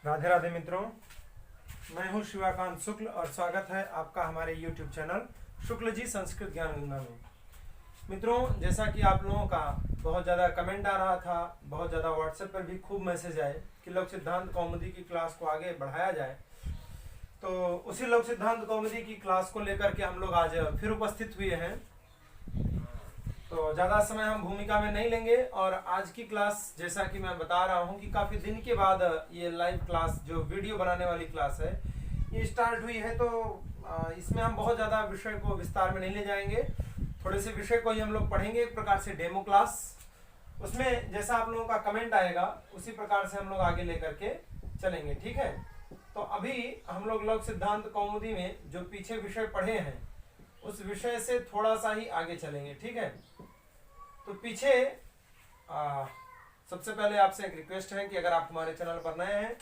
राधे राधे मित्रों, मैं हूं शिवाकांत शुक्ल और स्वागत है आपका हमारे YouTube चैनल शुक्ल जी संस्कृत ज्ञान गंगा में। मित्रों, जैसा कि आप लोगों का बहुत ज़्यादा कमेंट आ रहा था, बहुत ज़्यादा व्हाट्सएप पर भी खूब मैसेज आए कि लोक सिद्धांत कौमुदी की क्लास को आगे बढ़ाया जाए, तो उसी लोक सिद्धांत कौमुदी की क्लास को लेकर के हम लोग आज फिर उपस्थित हुए हैं। तो ज़्यादा समय हम भूमिका में नहीं लेंगे और आज की क्लास, जैसा कि मैं बता रहा हूँ कि काफ़ी दिन के बाद ये लाइव क्लास जो वीडियो बनाने वाली क्लास है ये स्टार्ट हुई है। तो इसमें हम बहुत ज़्यादा विषय को विस्तार में नहीं ले जाएंगे, थोड़े से विषय को ही हम लोग पढ़ेंगे, एक प्रकार से डेमो क्लास। उसमें जैसा आप लोगों का कमेंट आएगा उसी प्रकार से हम लोग आगे लेकर के चलेंगे, ठीक है। तो अभी हम लोग लोक सिद्धांत कौमुदी में जो पीछे विषय पढ़े हैं उस विषय से थोड़ा सा ही आगे चलेंगे, ठीक है। तो पीछे सबसे पहले आपसे एक रिक्वेस्ट है कि अगर आप हमारे चैनल पर नए हैं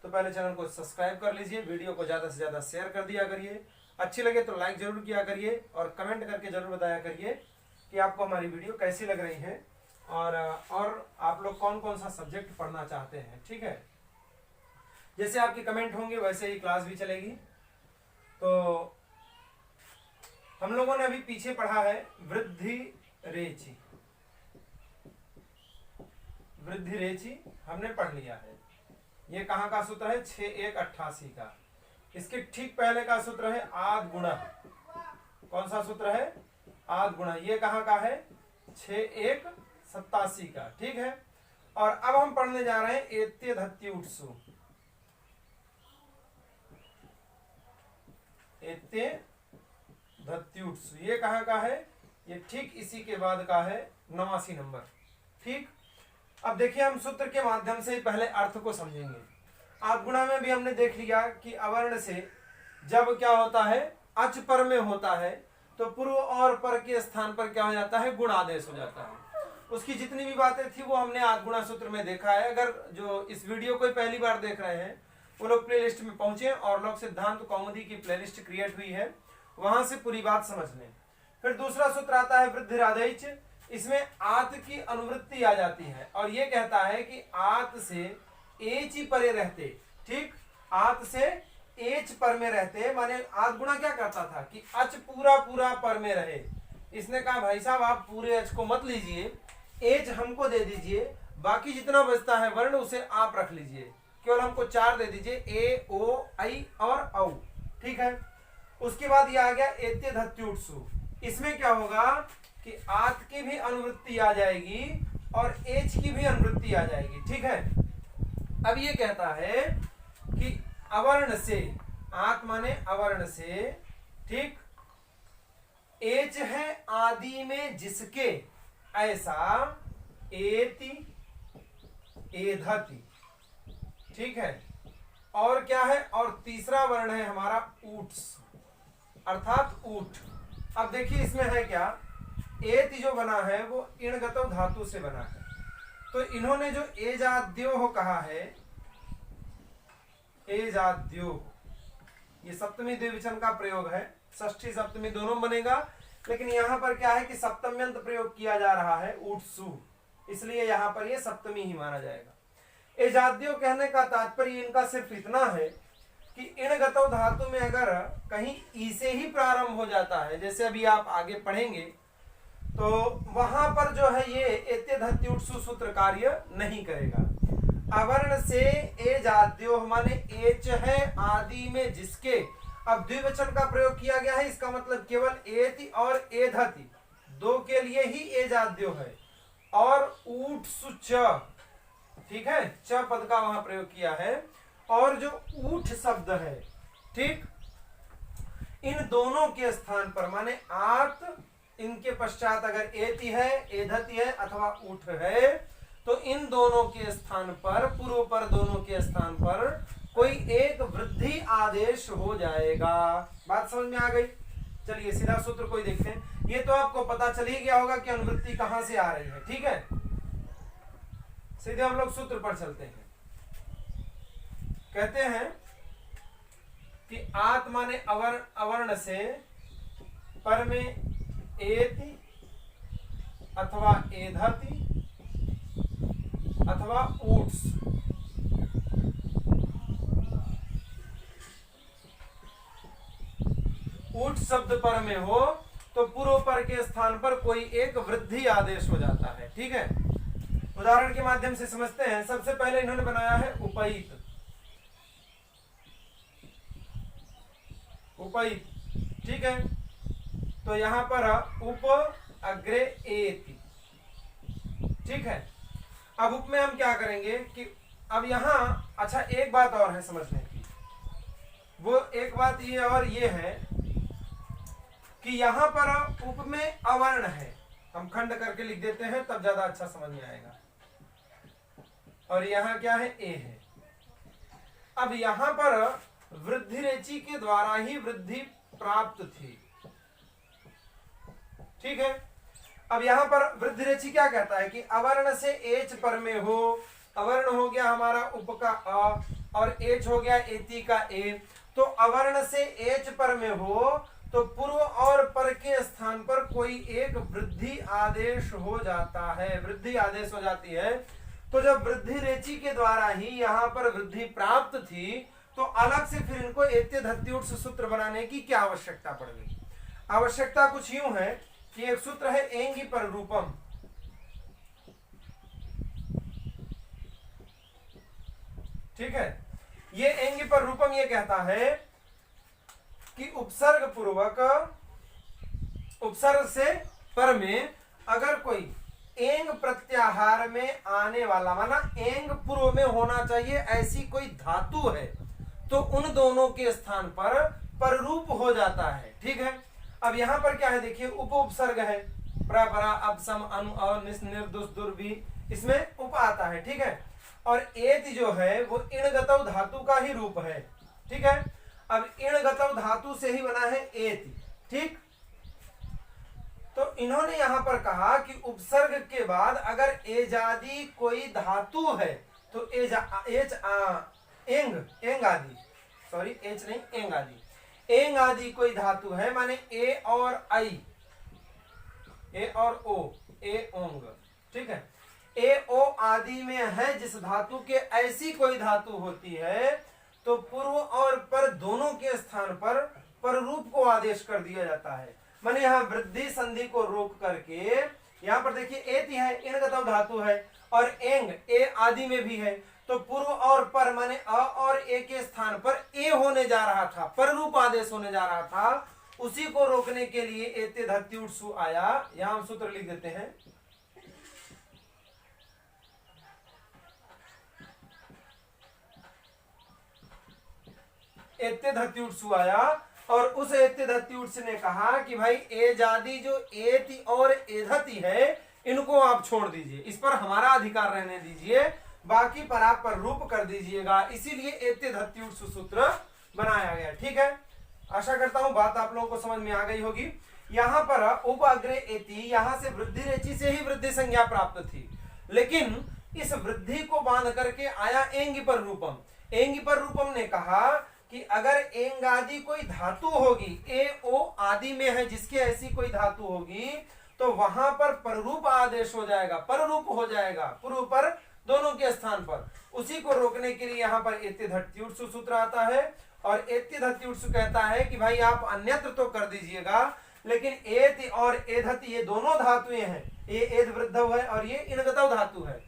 तो पहले चैनल को सब्सक्राइब कर लीजिए, वीडियो को ज़्यादा से ज़्यादा शेयर कर दिया करिए, अच्छी लगे तो लाइक जरूर किया करिए और कमेंट करके जरूर बताया करिए कि आपको हमारी वीडियो कैसी लग रही है और आप लोग कौन कौन सा सब्जेक्ट पढ़ना चाहते हैं, ठीक है। जैसे आपके कमेंट होंगे वैसे ही क्लास भी चलेगी। तो हम लोगों ने अभी पीछे पढ़ा है वृद्धि रेचि, वृद्धि रेचि हमने पढ़ लिया है। ये कहाँ का सूत्र है? 6-1-88 का। इसके ठीक पहले का सूत्र है आद गुणा। कौन सा सूत्र है? आद गुणा। ये कहाँ का है? 6-1-87 का, ठीक है। और अब हम पढ़ने जा रहे हैं एत्य धत्य उत्सु। एत्य धत्युत्सु ये कहाँ का है? ये ठीक इसी के बाद का है 89 नंबर, ठीक। अब देखिए, हम सूत्र के माध्यम से पहले अर्थ को समझेंगे। आत्गुणा में भी हमने देख लिया कि अवर्ण से जब क्या होता है, अच पर में होता है तो पूर्व और पर के स्थान पर क्या हो जाता है? गुण आदेश हो जाता है। उसकी जितनी भी बातें थी वो हमने आत्गुणा सूत्र में देखा है। अगर जो इस वीडियो को पहली बार देख रहे हैं वो लोग प्लेलिस्ट में पहुंचे और लोक सिद्धांत कौमुदी की प्लेलिस्ट क्रिएट हुई है, वहां से पूरी बात समझ लें। फिर दूसरा सूत्र आता है वृद्धि राधेच। इसमें आत की अनुवृत्ति आ जाती है और ये कहता है कि आत से एच ही परे रहते, ठीक। आत से एच पर में रहते, माने आत गुणा क्या करता था कि अच पूरा पूरा पर में रहे। इसने कहा भाई साहब आप पूरे अच को मत लीजिए, एच हमको दे दीजिए, बाकी जितना बचता है वर्ण उसे आप रख लीजिए, केवल हमको 4 दे दीजिए, ए ओ आई और औ, ठीक है। उसके बाद ये आ गया एत्य धत्युत्सु। इसमें क्या होगा कि आत की भी अनुवृत्ति आ जाएगी और एच की भी अनुवृत्ति आ जाएगी, ठीक है। अब ये कहता है कि अवर्ण से, आत माने अवर्ण से, ठीक, एच है आदि में जिसके, ऐसा एति एधति, ठीक है। और क्या है? और तीसरा वर्ण है हमारा ऊट्स, अर्थात ऊठ। अब देखिए इसमें है क्या, एति जो बना है वो इणगतो धातु से बना है। तो इन्होंने जो एजाद्यो कहा है, एजाद्यो, ये सप्तमी द्विवचन का प्रयोग है, षष्ठी सप्तमी दोनों बनेगा, लेकिन यहाँ पर क्या है कि सप्तम्यंत प्रयोग किया जा रहा है ऊट्सु, इसलिए यहाँ पर ये सप्तमी ही माना जाएगा। एजाद्यो कहने का तात्पर्य इनका सिर्फ इतना है कि इणगतो धातु में अगर कहीं ई से ही प्रारंभ हो जाता है, जैसे अभी आप आगे पढ़ेंगे, तो वहां पर जो है ये एत्य धत्युत्सु सूत्र कार्य नहीं करेगा। अवर्ण से एजाद्यो माने एच है आदि में जिसके, अब द्विवचन का प्रयोग किया गया है, इसका मतलब केवल एति और एधति दो के लिए ही एजाद्यो है, और ऊट्सु च, ठीक है, च पद का वहां प्रयोग किया है। और जो ऊठ शब्द है, ठीक, इन दोनों के स्थान पर माने आत, इनके पश्चात अगर एति है, एधति है अथवा ऊठ है, तो इन दोनों के स्थान पर, पूर्व पर दोनों के स्थान पर कोई एक वृद्धि आदेश हो जाएगा। बात समझ में आ गई? चलिए सीधा सूत्र कोई देखते हैं। ये तो आपको पता चल ही गया होगा कि अनुवृत्ति कहां से आ रही है, ठीक है। सीधे हम लोग सूत्र पर चलते हैं। कहते हैं कि आत माने अवर्ण से, पर में एति अथवा एधति अथवा ऊट्स, त्युट शब्द पर में हो तो पूर्व पर के स्थान पर कोई एक वृद्धि आदेश हो जाता है। ठीक है, उदाहरण के माध्यम से समझते हैं। सबसे पहले इन्होंने बनाया है उपैत। उपैत, ठीक है, तो यहां पर उप अग्रे एति। ठीक है, अब उप में हम क्या करेंगे कि अब यहां अच्छा एक बात और है समझने की, वो एक बात ये और ये है कि यहां पर उप में अवर्ण है, हम खंड करके लिख देते हैं तब ज्यादा अच्छा समझ में आएगा। और यहां क्या है, ए है। अब यहां पर वृद्धि रेचि के द्वारा ही वृद्धि प्राप्त थी। ठीक है, अब यहां पर वृद्धि रेचि क्या कहता है कि अवर्ण से एच पर में हो, अवर्ण हो गया हमारा उप का अ और एच हो गया एति का ए, तो अवर्ण से एच पर में हो तो पूर्व और पर के स्थान पर कोई एक वृद्धि आदेश हो जाता है, वृद्धि आदेश हो जाती है। तो जब वृद्धि रेचि के द्वारा ही यहाँ पर वृद्धि प्राप्त थी तो अलग से फिर इनको एत्य धत्युट सूत्र बनाने की क्या आवश्यकता पड़ गई। आवश्यकता कुछ यूं है कि एक सूत्र है एंगी पर रूपम। ठीक है, ये एंगी पर रूपम ये कहता है कि उपसर्ग पूर्वक उपसर्ग से पर में अगर कोई एंग प्रत्याहार में आने वाला, माना एंग पूर्व में होना चाहिए ऐसी कोई धातु है तो उन दोनों के स्थान पर पररूप हो जाता है। ठीक है, अब यहां पर क्या है देखिए, उप उपसर्ग है, प्र परा अब सम अनु और निस निर दुस दुर भी इसमें उप आता है। ठीक है, और एति जो है वो इणगतौ धातु का ही रूप है। ठीक है, अब इणगतौ धातु से ही बना है एति। ठीक, तो इन्होंने यहां पर कहा कि उपसर्ग के बाद अगर एजादी कोई धातु है तो एंग आदि, सॉरी एच नहीं, एंग आदि, एंग आदि कोई धातु है, माने ए और आई, ए और ओ, ए ओंग। ठीक है, ए ओ आदि में है जिस धातु के ऐसी कोई धातु होती है तो पूर्व और पर दोनों के स्थान पर पररूप को आदेश कर दिया जाता है। माने यहाँ वृद्धि संधि को रोक करके यहाँ पर देखिए एति है, इणगतौ धातु है, और एंग ए आदि में भी है, तो पूर्व और पर माने अ और ए के स्थान पर ए होने जा रहा था, पररूप आदेश होने जा रहा था, उसी को रोकने के लिए एते धत्युट सु आया। यहां हम सूत्र लिख देते हैं, एते धत्युट सु आया, और उस एते धत्युट ने कहा कि भाई एजादी जो एति और एधति है इनको आप छोड़ दीजिए, इस पर हमारा अधिकार रहने दीजिए, बाकी पर आप पर रूप कर दीजिएगा, इसीलिए एते धत्युट सूत्र बनाया गया। ठीक है, आशा करता हूं बात आप लोगों को समझ में आ गई होगी। यहाँ पर उप अग्रे एति, यहाँ से वृद्धि रेचि से ही वृद्धि संज्ञा प्राप्त थी, लेकिन इस वृद्धि को बांध करके आया एंगी पर रूपम। एंगी पर रूपम ने कहा कि अगर एंग आदि कोई धातु होगी, ए ओ आदि में है जिसकी ऐसी कोई धातु होगी तो वहां पर पररूप आदेश हो जाएगा, पररूप हो जाएगा पूर्व पर दोनों के स्थान पर। उसी को रोकने के लिए यहाँ पर एत्य धत्युट सूत्र आता है, और एत्य धत्युट कहता है कि भाई आप अन्यत्र तो कर दीजिएगा, लेकिन एति और एधति ये दोनों धातुएं हैं, ये एध वृद्धौ है और ये इणगतौ धातु है,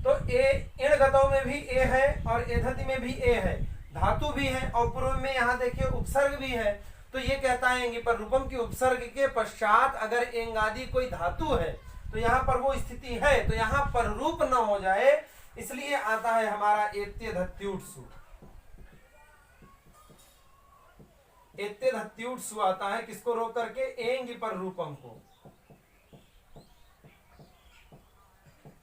तो ए इणगतौ में भी ए है और एधति में भी ए है, धातु भी है, और पूर्व में यहाँ देखिए उपसर्ग भी है। तो ये कहता है एंगी पर रूपम की उपसर्ग के पश्चात अगर एंग आदि कोई धातु है तो यहाँ पर वो स्थिति है तो यहाँ पर रूप न हो जाए, इसलिए आता है हमारा एत्य धत्युट सु। एत्य धत्युट सु आता है किसको रोक करके, एंगी पर रूपम को,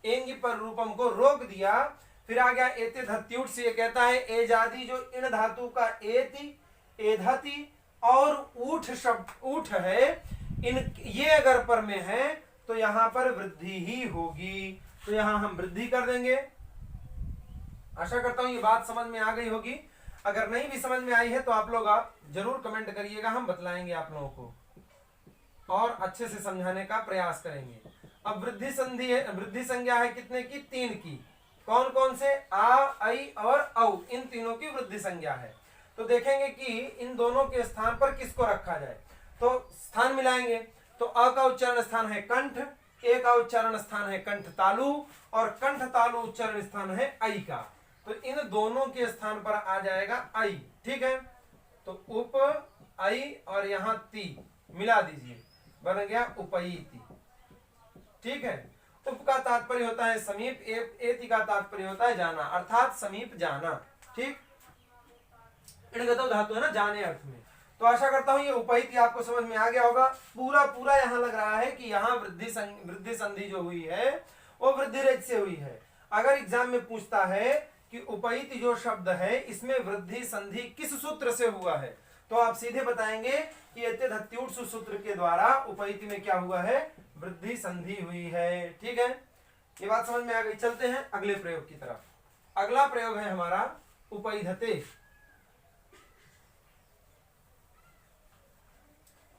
एंगी पर रूपम को रोक दिया। फिर आ गया एत्य धत्युट से, ये कहता है एजादी जो इन धातु का एति एधति और ऊठ शब्द ऊठ है, इन ये अगर पर में है तो यहां पर वृद्धि ही होगी, तो यहां हम वृद्धि कर देंगे। आशा करता हूं ये बात समझ में आ गई होगी। अगर नहीं भी समझ में आई है तो आप लोग जरूर कमेंट करिएगा, हम बतलाएंगे आप लोगों को और अच्छे से समझाने का प्रयास करेंगे। अब वृद्धि संधि है, वृद्धि संज्ञा है कितने की, 3 की। कौन कौन से, आ, आई और औ, इन तीनों की वृद्धि संज्ञा है। तो देखेंगे कि इन दोनों के स्थान पर किसको रखा जाए। तो स्थान मिलाएंगे तो अ का उच्चारण स्थान है कंठ, ए का उच्चारण स्थान है कंठ तालु और कंठ तालु उच्चारण स्थान है आई का। तो इन दोनों के स्थान पर आ जाएगा आई। ठीक है, तो उप आई और यहां ती मिला दीजिए, बन गया उपैति। ठीक है, उप का तात्पर्य होता है समीप, एति का तात्पर्य होता है जाना, अर्थात समीप जाना। ठीक, इणगतो धातु है ना जाने अर्थ में। तो आशा करता हूं ये उपैति आपको समझ में आ गया होगा। पूरा यहाँ लग रहा है कि यहाँ वृद्धि संधि जो हुई है वो वृद्धि रेच से हुई है। अगर एग्जाम में पूछता है कि उपैति जो शब्द है इसमें वृद्धि संधि किस सूत्र से हुआ है, तो आप सीधे बताएंगे कि एत्यधत्यूट्सु सूत्र के द्वारा उपैति में क्या हुआ है, वृद्धि संधि हुई है। ठीक है, ये बात समझ में आ गई। चलते हैं अगले प्रयोग की तरफ। अगला प्रयोग है हमारा उपैधते।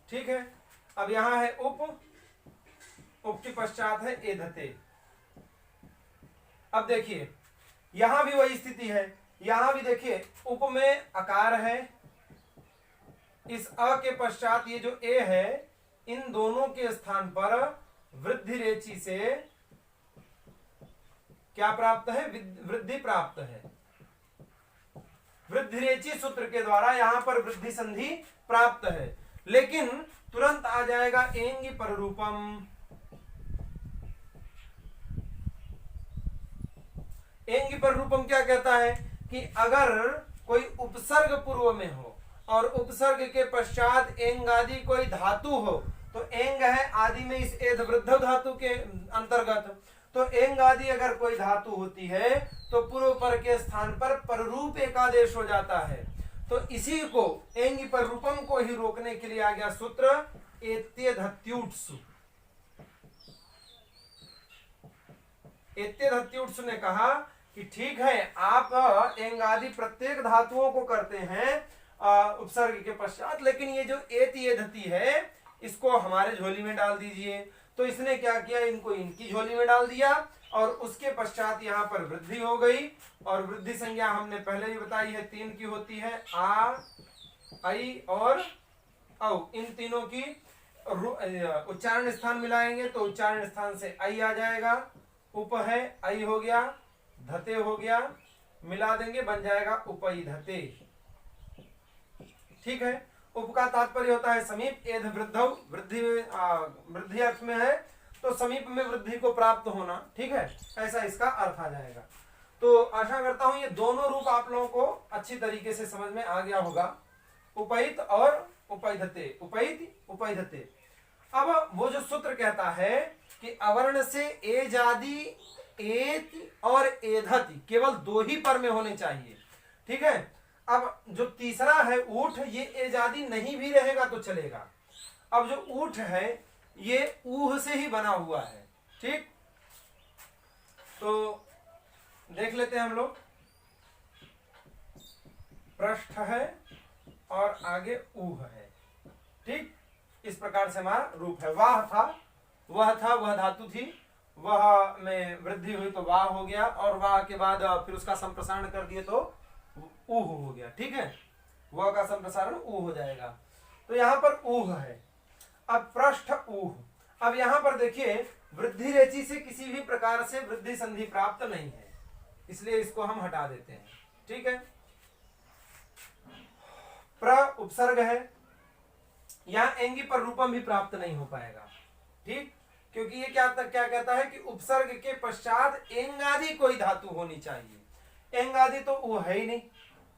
ठीक है, अब यहां है उप के पश्चात है एधते। अब देखिए यहां भी वही स्थिति है, यहां भी देखिए उप में अकार है, इस अ के पश्चात ये जो ए है, इन दोनों के स्थान पर वृद्धि रेचि से क्या प्राप्त है, वृद्धि प्राप्त है। वृद्धि रेचि सूत्र के द्वारा यहां पर वृद्धि संधि प्राप्त है, लेकिन तुरंत आ जाएगा एंगी पररूपम। एंगी पररूपम क्या कहता है कि अगर कोई उपसर्ग पूर्व में हो और उपसर्ग के पश्चात एंग आदि कोई धातु हो, तो एंग है आदि में इस एध वृद्ध धातु के अंतर्गत, तो एंग आदि अगर कोई धातु होती है तो पूर्व पर के स्थान पर पररूप एकादेश हो जाता है। तो इसी को एंगी पररूपम को ही रोकने के लिए आ गया सूत्र एत्यधत्यूट्सु। एत्यधत्यूट्सु ने कहा कि ठीक है आप एंग आदि प्रत्येक धातुओं को करते हैं उपसर्ग के पश्चात, लेकिन ये जो एति एधति है इसको हमारे झोली में डाल दीजिए। तो इसने क्या किया, इनको इनकी झोली में डाल दिया और उसके पश्चात यहाँ पर वृद्धि हो गई। और वृद्धि संज्ञा हमने पहले ही बताई है 3 की होती है, आ, आई और औ। इन तीनों की उच्चारण स्थान मिलाएंगे तो उच्चारण स्थान से आई आ जाएगा। उप है आई हो गया, धते हो गया, मिला देंगे बन जाएगा उपैधते। ठीक है, उप का तात्पर्य होता है समीप, एध वृद्धौ वृद्धि अर्थ में है तो समीप में वृद्धि को प्राप्त होना। ठीक है, ऐसा इसका अर्थ आ जाएगा। तो आशा करता हूं ये दोनों रूप आप लोगों को अच्छी तरीके से समझ में आ गया होगा, उपैत और उपैधते, उपैत उपैधते। अब वो जो सूत्र कहता है कि अवर्ण से एजादि एत और एधति केवल 2 ही पर में होने चाहिए। ठीक है, अब जो तीसरा है ऊठ, ये एजादि नहीं भी रहेगा तो चलेगा। अब जो ऊठ है ये ऊह से ही बना हुआ है। ठीक, तो देख लेते हैं हम लोग। पृष्ठ है और आगे ऊह है। ठीक, इस प्रकार से हमारा रूप है। वह धातु थी, वह में वृद्धि हुई तो वाह हो गया, और वाह के बाद फिर उसका संप्रसारण कर दिए तो ऊह हो गया। ठीक है, वह का संप्रसारण ऊह हो जाएगा। तो यहां पर ऊह है। अब पृष्ठ ऊह। अब यहां पर देखिए वृद्धि रेचि से किसी भी प्रकार से वृद्धि संधि प्राप्त नहीं है, इसलिए इसको हम हटा देते हैं। ठीक है, प्र उपसर्ग है, यहां एंगी पर रूपम भी प्राप्त नहीं हो पाएगा। ठीक, क्योंकि ये क्या कहता है कि उपसर्ग के पश्चात एंगादि कोई धातु होनी चाहिए। एंगादि तो वो है ही नहीं।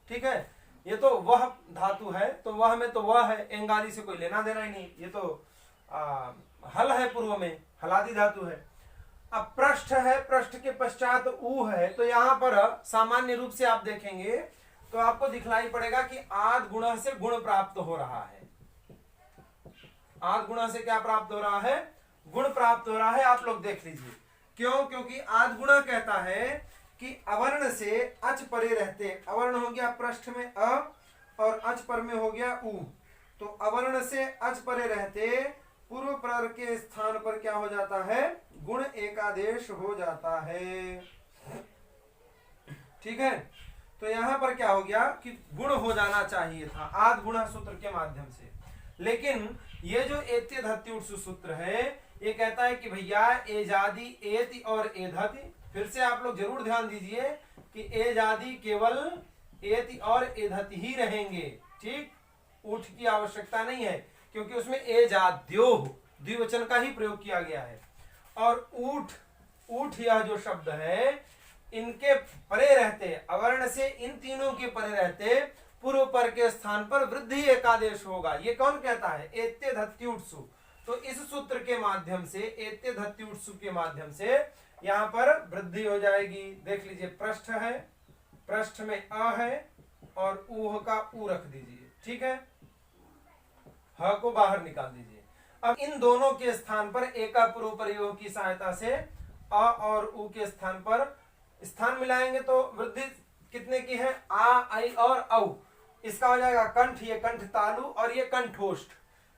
ठीक है, ये तो वह धातु है, तो वह में तो वह है, एंगादि से कोई लेना देना ही नहीं। ये तो हल है, पूर्व में हलादि धातु है। अब पृष्ठ है, पृष्ठ के पश्चात ऊ है, तो यहां पर सामान्य रूप से आप देखेंगे तो आपको दिखलाई पड़ेगा कि आद गुण से गुण प्राप्त हो रहा है। आद गुण से क्या प्राप्त हो रहा है, गुण प्राप्त हो रहा है। आप लोग देख लीजिए क्यों, क्योंकि आद गुण कहता है कि अवर्ण से अच परे रहते। अवर्ण हो गया पृष्ठ में अ और अच पर में हो गया उ, तो अवर्ण से अच परे रहते पूर्व पर के स्थान पर क्या हो जाता है, गुण एकादेश हो जाता है। ठीक है, तो यहाँ पर क्या हो गया कि गुण हो जाना चाहिए था आद गुणा सूत्र के माध्यम से। लेकिन ये जो एत्य धत्य उठ्सु सूत्र है ये कहता है कि भैया एजादि एति और एधति, फिर से आप लोग जरूर ध्यान दीजिए कि एजादि केवल एति और एधति ही रहेंगे, ठीक, ऊठ की आवश्यकता नहीं है क्योंकि उसमें एजाद्यो द्विवचन का ही प्रयोग किया गया है। और ऊठ, ऊठ यह जो शब्द है इनके परे रहते, अवर्ण से इन तीनों के परे रहते पूर्व पर के स्थान पर वृद्धि एकादेश होगा। ये कौन कहता है? एत्य धत्युट्सु। तो इस सूत्र के माध्यम से, एत्य धत्युट्सु के माध्यम से यहाँ पर वृद्धि हो जाएगी। देख लीजिए पृष्ठ है, पृष्ठ में अ है और ऊह का ऊ रख दीजिए, ठीक है, ह को बाहर निकाल दीजिए। अब इन दोनों के स्थान पर एका पूर्व प्रयोग की सहायता से अ और ऊ के स्थान पर स्थान मिलाएंगे तो वृद्धि कितने की है? आ, आई और औ। इसका हो जाएगा कंठ, ये कंठ तालु और ये कंठोष्ठ।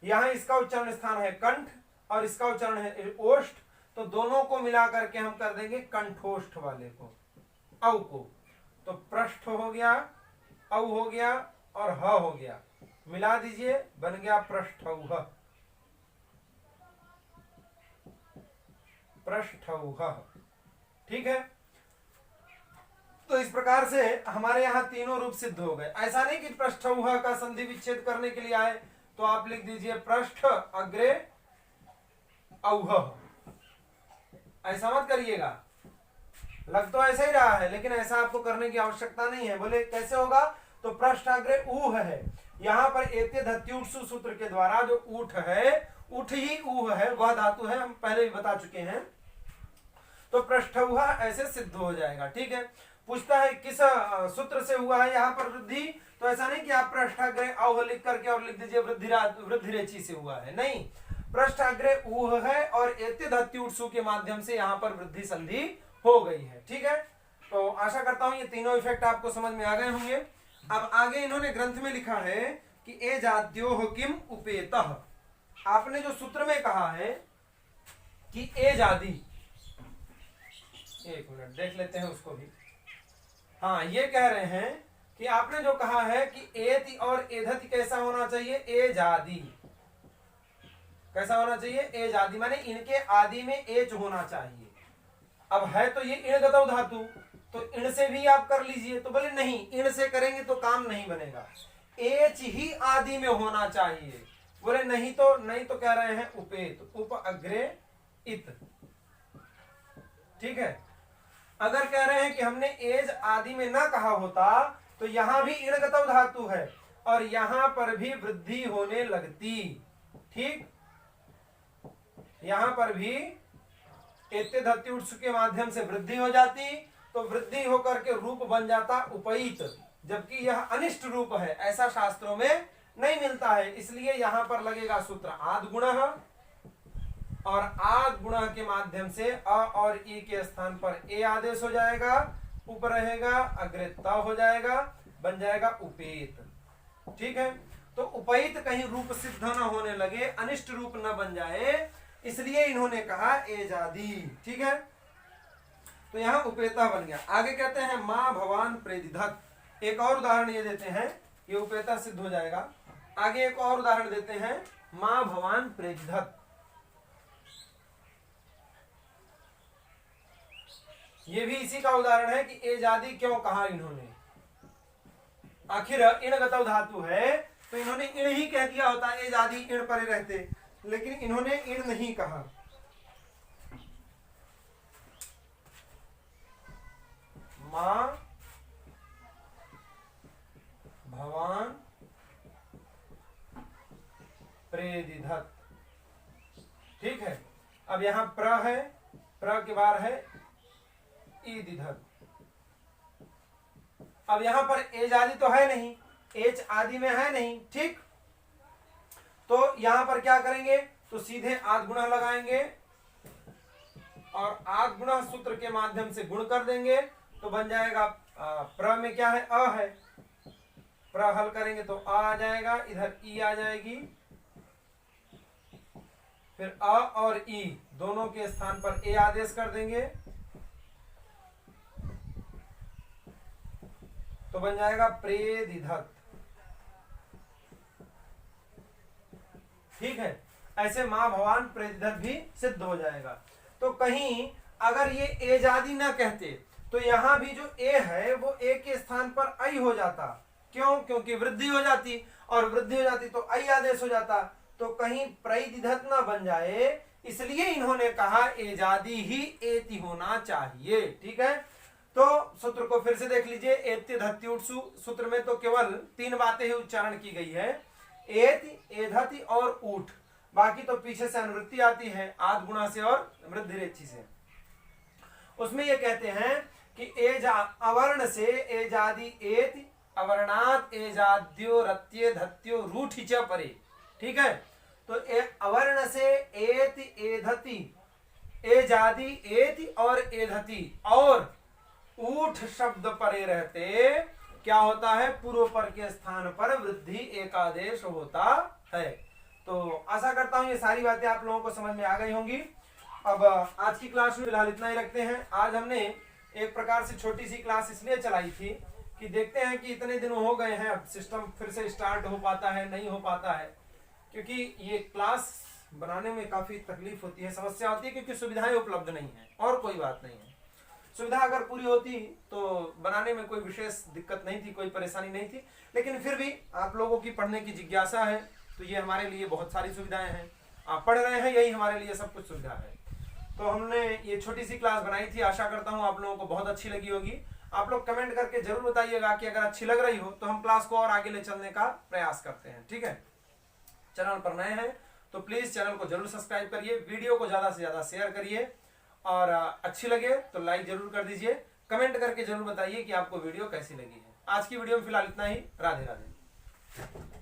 यहाँ इसका उच्चारण स्थान है कंठ और इसका उच्चारण है ओष्ठ, तो दोनों को मिला करके हम कर देंगे कंठोष्ठ वाले को, औ को। तो पृष्ठ हो गया, औ हो गया और ह हो गया, मिला दीजिए, बन गया पृष्ठौह, पृष्ठौह, ठीक है। तो इस प्रकार से हमारे यहाँ तीनों रूप सिद्ध हो गए। ऐसा नहीं कि पृष्ठौह का संधि विच्छेद करने के लिए आए तो आप लिख दीजिए पृष्ठ अग्रे औह, ऐसा मत करिएगा, लग तो ऐसा ही रहा है लेकिन ऐसा आपको करने की आवश्यकता नहीं है। बोले कैसे होगा? तो पृष्ठ अग्रे ऊह है, यहाँ पर एत्य धत्युट्सु सूत्र के द्वारा जो ऊठ है, उठ ही ऊह है, वह धातु है, हम पहले भी बता चुके हैं। तो पृष्ठौह ऐसे सिद्ध हो जाएगा, ठीक है। पूछता है किस सूत्र से हुआ है यहाँ पर वृद्धि, तो ऐसा नहीं कि आप पृष्ठाग्रे औह लिख करके और लिख दीजिए वृद्धि रेचि से हुआ है, नहीं, पृष्ठाग्रे ऊह है और एत्य धत्युट्सु के माध्यम से यहाँ पर वृद्धि संधि हो गई है, ठीक है। तो आशा करता हूं ये तीनों इफेक्ट आपको समझ में आ गए होंगे। अब आगे इन्होंने ग्रंथ में लिखा है कि ए जाद्योह किम उपेतः। आपने जो सूत्र में कहा है कि ए जादी, एक मिनट देख लेते हैं उसको भी। हाँ, ये कह रहे हैं कि आपने जो कहा है कि एति और एधति कैसा होना चाहिए? ए जादी कैसा होना चाहिए? ए जादी माने इनके आदि में एच होना चाहिए। अब है तो ये इण गतौ धातु, तो इण से भी आप कर लीजिए, तो बोले नहीं, इण से करेंगे तो काम नहीं बनेगा, एच ही आदि में होना चाहिए। बोले नहीं तो कह रहे हैं उपेत, उप अग्रे इत, ठीक है। अगर कह रहे हैं कि हमने एज आदि में ना कहा होता तो यहां भी इणगतौ धातु है और यहां पर भी वृद्धि होने लगती, ठीक, यहां पर भी एत्य धत्युट्सु के माध्यम से वृद्धि हो जाती, तो वृद्धि होकर के रूप बन जाता उपैत, जबकि यह अनिष्ट रूप है, ऐसा शास्त्रों में नहीं मिलता है। इसलिए यहां पर लगेगा सूत्र आद गुणः और आद गुणः के माध्यम से अ और ई के स्थान पर ए आदेश हो जाएगा, ऊपर रहेगा, अग्रे त हो जाएगा, बन जाएगा उपेत, ठीक है। तो उपैत कहीं रूप सिद्ध न होने लगे, अनिष्ट रूप न बन जाए, इसलिए इन्होंने कहा एजादी, ठीक है। तो यहां उपेता बन गया। आगे कहते हैं मां भवान प्रेदिधत। एक और उदाहरण ये देते हैं, ये उपेता सिद्ध हो जाएगा। आगे एक और उदाहरण देते हैं, मां भवान प्रेदिधत। ये भी इसी का उदाहरण है कि एजादी क्यों कहा इन्होंने। आखिर इण गतौ धातु है तो इन्होंने इण ही कह दिया होता, एजादी इण परे रहते, लेकिन इन्होंने इण नहीं कहा। मां भवान प्रेदिधत, ठीक है। अब यहां प्र है, प्र के बाहर है ईदिधत। अब यहां पर एज आदि तो है नहीं, एच आदि में है नहीं, ठीक, तो यहां पर क्या करेंगे? तो सीधे आद गुणा लगाएंगे और आद गुणा सूत्र के माध्यम से गुण कर देंगे, तो बन जाएगा प्र में क्या है? अ है, प्र हल करेंगे तो आ जाएगा, इधर ई आ जाएगी, फिर अ और ई दोनों के स्थान पर ए आदेश कर देंगे, तो बन जाएगा प्रेदिधत। ठीक है, ऐसे मां भवान प्रेदिधत भी सिद्ध हो जाएगा। तो कहीं अगर ये एजादी ना कहते तो यहां भी जो ए है वो ए के स्थान पर आई हो जाता। क्यों? क्योंकि वृद्धि हो जाती, और वृद्धि हो जाती तो आई आदेश हो जाता, तो कहीं प्रदिधत ना बन जाए, इसलिए इन्होंने कहा एजादी ही एति होना चाहिए। ठीक है, तो सूत्र को फिर से देख लीजिए। एत्य धत्युत्सु सूत्र में तो केवल 3 बातें ही उच्चारण की गई है, एति, एधति और ऊठ। बाकी तो पीछे से अनुवृत्ति आती है आद गुणा से और वृद्धि रेचि से। उसमें ये कहते हैं कि अवर्ण से एजादी एति, अवर्णात एजाद्यो रत्ये धत्यो रूठि च परे। ठीक है, तो अवर्ण से एति एधति, एजादी एति और एधति और ऊठ शब्द परे रहते क्या होता है? पूर्व पर के स्थान पर वृद्धि एकादेश होता है। तो आशा करता हूं ये सारी बातें आप लोगों को समझ में आ गई होंगी। अब आज की क्लास में फिलहाल इतना ही रखते हैं। आज हमने एक प्रकार से छोटी सी क्लास इसलिए चलाई थी कि देखते हैं कि इतने दिन हो गए हैं, अब सिस्टम फिर से स्टार्ट हो पाता है नहीं हो पाता है, क्योंकि ये क्लास बनाने में काफी तकलीफ होती है, समस्या होती है, क्योंकि सुविधाएं उपलब्ध नहीं है और कोई बात नहीं है। सुविधा अगर पूरी होती तो बनाने में कोई विशेष दिक्कत नहीं थी, कोई परेशानी नहीं थी, लेकिन फिर भी आप लोगों की पढ़ने की जिज्ञासा है तो ये हमारे लिए बहुत सारी सुविधाएं हैं। आप पढ़ रहे हैं, यही हमारे लिए सब कुछ सुविधा है। तो हमने ये छोटी सी क्लास बनाई थी, आशा करता हूँ आप लोगों को बहुत अच्छी लगी होगी। आप लोग कमेंट करके जरूर बताइएगा कि अगर अच्छी लग रही हो तो हम क्लास को और आगे ले चलने का प्रयास करते हैं। ठीक है, चैनल पर नए हैं तो प्लीज चैनल को जरूर सब्सक्राइब करिए, वीडियो को ज्यादा से ज्यादा शेयर करिए, और अच्छी लगे तो लाइक जरूर कर दीजिए। कमेंट करके जरूर बताइए कि आपको वीडियो कैसी लगी है। आज की वीडियो में फिलहाल इतना ही। राधे राधे।